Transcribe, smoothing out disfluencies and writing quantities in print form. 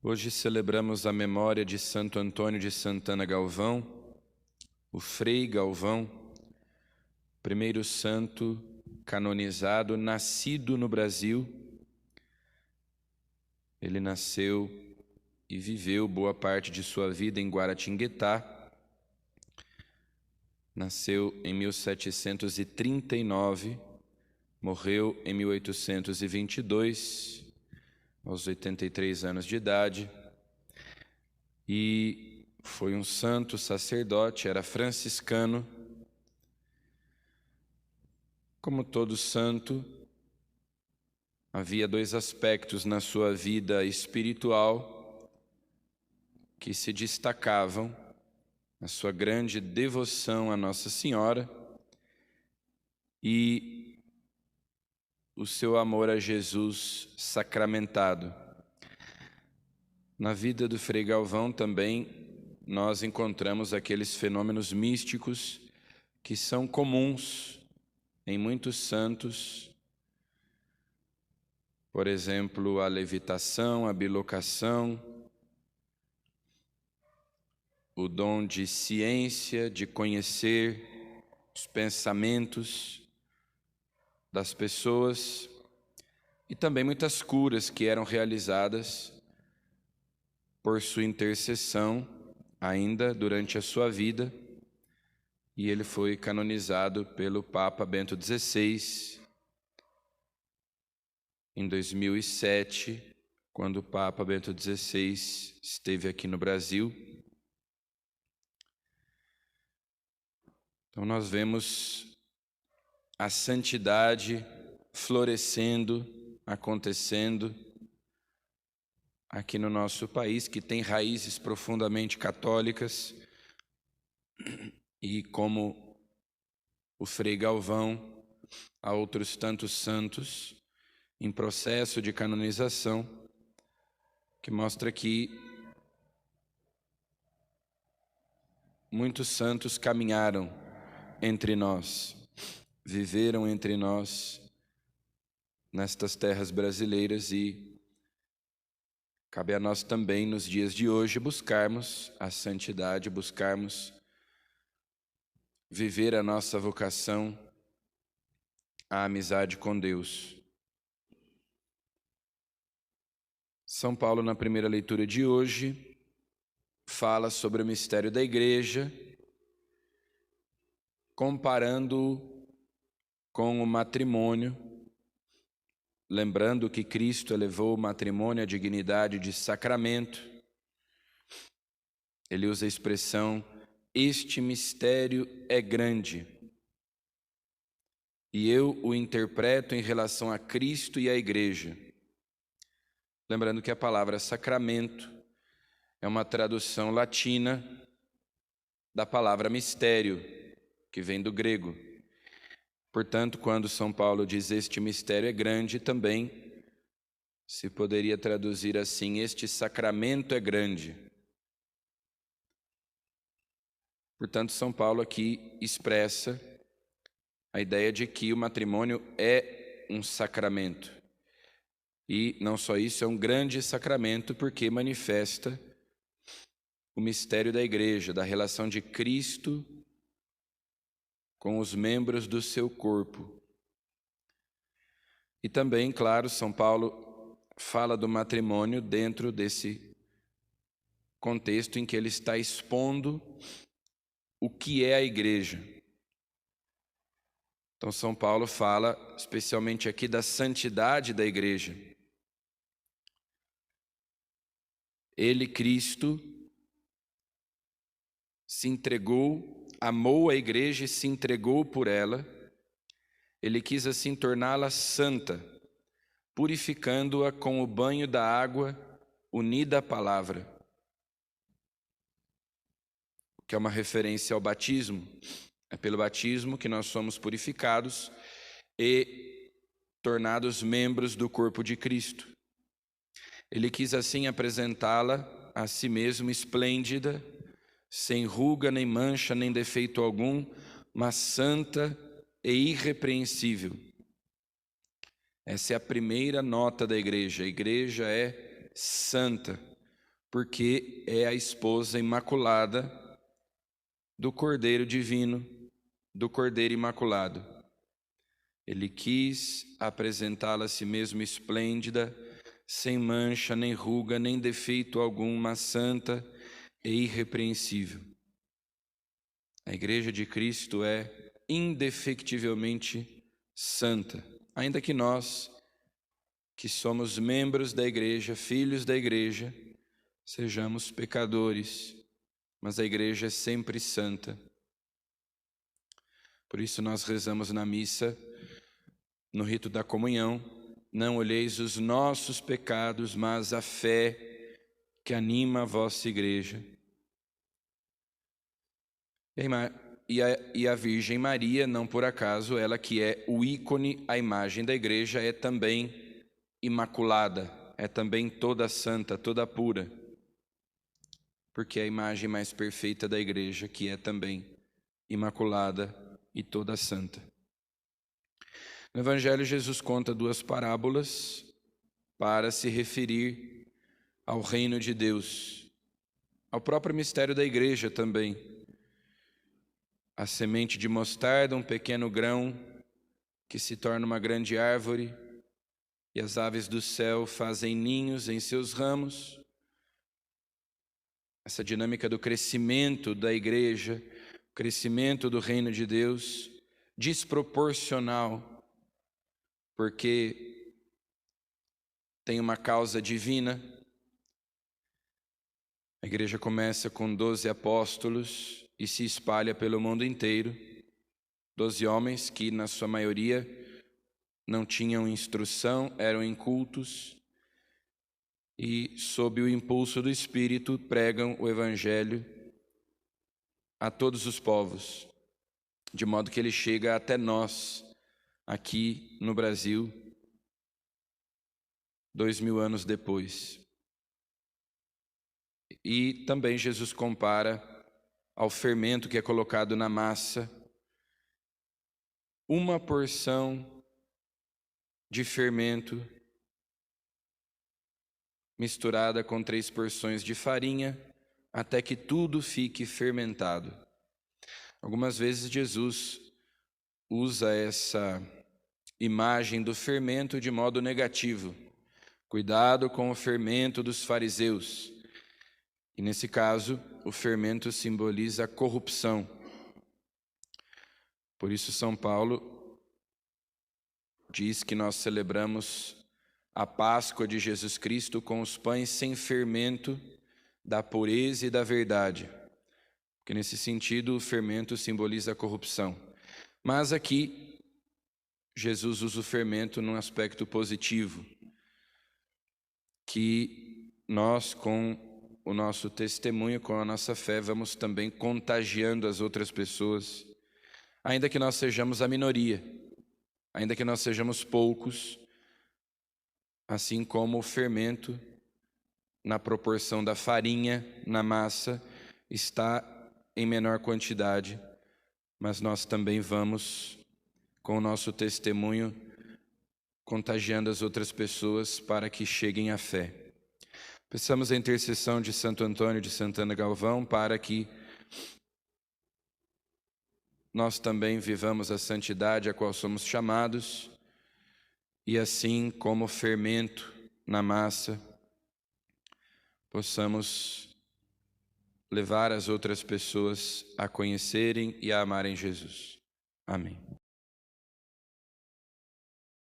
Hoje celebramos a memória de Santo Antônio de Santana Galvão, o Frei Galvão, primeiro santo canonizado, nascido no Brasil. Ele nasceu e viveu boa parte de sua vida em Guaratinguetá. Nasceu em 1739, morreu em 1822, aos 83 anos de idade, e foi um santo sacerdote, era franciscano. Como todo santo, havia dois aspectos na sua vida espiritual que se destacavam: a sua grande devoção a Nossa Senhora e o seu amor a Jesus sacramentado. Na vida do Frei Galvão também nós encontramos aqueles fenômenos místicos que são comuns em muitos santos, por exemplo, a levitação, a bilocação, o dom de ciência, de conhecer os pensamentos das pessoas, e também muitas curas que eram realizadas por sua intercessão ainda durante a sua vida, e ele foi canonizado pelo Papa Bento XVI em 2007, quando o Papa Bento XVI esteve aqui no Brasil. Então nós vemos a santidade florescendo, acontecendo aqui no nosso país, que tem raízes profundamente católicas, e como o Frei Galvão, há outros tantos santos em processo de canonização, que mostra que muitos santos caminharam entre nós, viveram entre nós nestas terras brasileiras, e cabe a nós também nos dias de hoje buscarmos a santidade, buscarmos viver a nossa vocação à amizade com Deus. São Paulo, na primeira leitura de hoje, fala sobre o mistério da igreja, comparando com o matrimônio, lembrando que Cristo elevou o matrimônio à dignidade de sacramento. Ele usa a expressão: este mistério é grande, e eu o interpreto em relação a Cristo e à igreja. Lembrando que a palavra sacramento é uma tradução latina da palavra mistério, que vem do grego. Portanto, quando São Paulo diz este mistério é grande, também se poderia traduzir assim: este sacramento é grande. Portanto, São Paulo aqui expressa a ideia de que o matrimônio é um sacramento. E não só isso, é um grande sacramento porque manifesta o mistério da igreja, da relação de Cristo com os membros do seu corpo. E também, claro, São Paulo fala do matrimônio dentro desse contexto em que ele está expondo o que é a igreja. Então São Paulo fala especialmente aqui da santidade da igreja. Ele, Cristo, se entregou, amou a igreja e se entregou por ela. Ele quis assim torná-la santa, purificando-a com o banho da água unida à palavra, que é uma referência ao batismo. É pelo batismo que nós somos purificados e tornados membros do corpo de Cristo. Ele quis assim apresentá-la a si mesmo esplêndida, sem ruga, nem mancha, nem defeito algum, mas santa e irrepreensível. Essa é a primeira nota da igreja. A igreja é santa, porque é a esposa imaculada do Cordeiro Divino, do Cordeiro Imaculado. Ele quis apresentá-la a si mesmo esplêndida, sem mancha, nem ruga, nem defeito algum, mas santa e irrepreensível. A Igreja de Cristo é indefectivelmente santa, ainda que nós, que somos membros da Igreja, filhos da Igreja, sejamos pecadores, mas a Igreja é sempre santa. Por isso nós rezamos na missa, no rito da comunhão: não olheis os nossos pecados, mas a fé que anima a vossa Igreja. E a Virgem Maria, não por acaso, ela que é o ícone, a imagem da Igreja, é também imaculada, é também toda santa, toda pura, porque é a imagem mais perfeita da Igreja, que é também imaculada e toda santa. No Evangelho, Jesus conta 2 parábolas para se referir ao reino de Deus, ao próprio mistério da Igreja também. A semente de mostarda, um pequeno grão que se torna uma grande árvore, e as aves do céu fazem ninhos em seus ramos. Essa dinâmica do crescimento da Igreja, crescimento do reino de Deus, desproporcional, porque tem uma causa divina. A Igreja começa com 12 apóstolos e se espalha pelo mundo inteiro. 12 homens que, na sua maioria, não tinham instrução, eram incultos e, sob o impulso do Espírito, pregam o Evangelho a todos os povos, de modo que ele chega até nós, aqui no Brasil, 2000 anos depois. E também Jesus compara ao fermento que é colocado na massa, uma porção de fermento misturada com 3 porções de farinha, até que tudo fique fermentado. Algumas vezes Jesus usa essa imagem do fermento de modo negativo. Cuidado com o fermento dos fariseus. E nesse caso, o fermento simboliza a corrupção. Por isso São Paulo diz que nós celebramos a Páscoa de Jesus Cristo com os pães sem fermento da pureza e da verdade. Porque nesse sentido o fermento simboliza a corrupção. Mas aqui Jesus usa o fermento num aspecto positivo, que nós, com o nosso testemunho, com a nossa fé, vamos também contagiando as outras pessoas, ainda que nós sejamos a minoria, ainda que nós sejamos poucos, assim como o fermento, na proporção da farinha na massa, está em menor quantidade, mas nós também vamos, com o nosso testemunho, contagiando as outras pessoas para que cheguem à fé. Peçamos a intercessão de Santo Antônio de Santana Galvão para que nós também vivamos a santidade a qual somos chamados e assim como fermento na massa, possamos levar as outras pessoas a conhecerem e a amarem Jesus. Amém.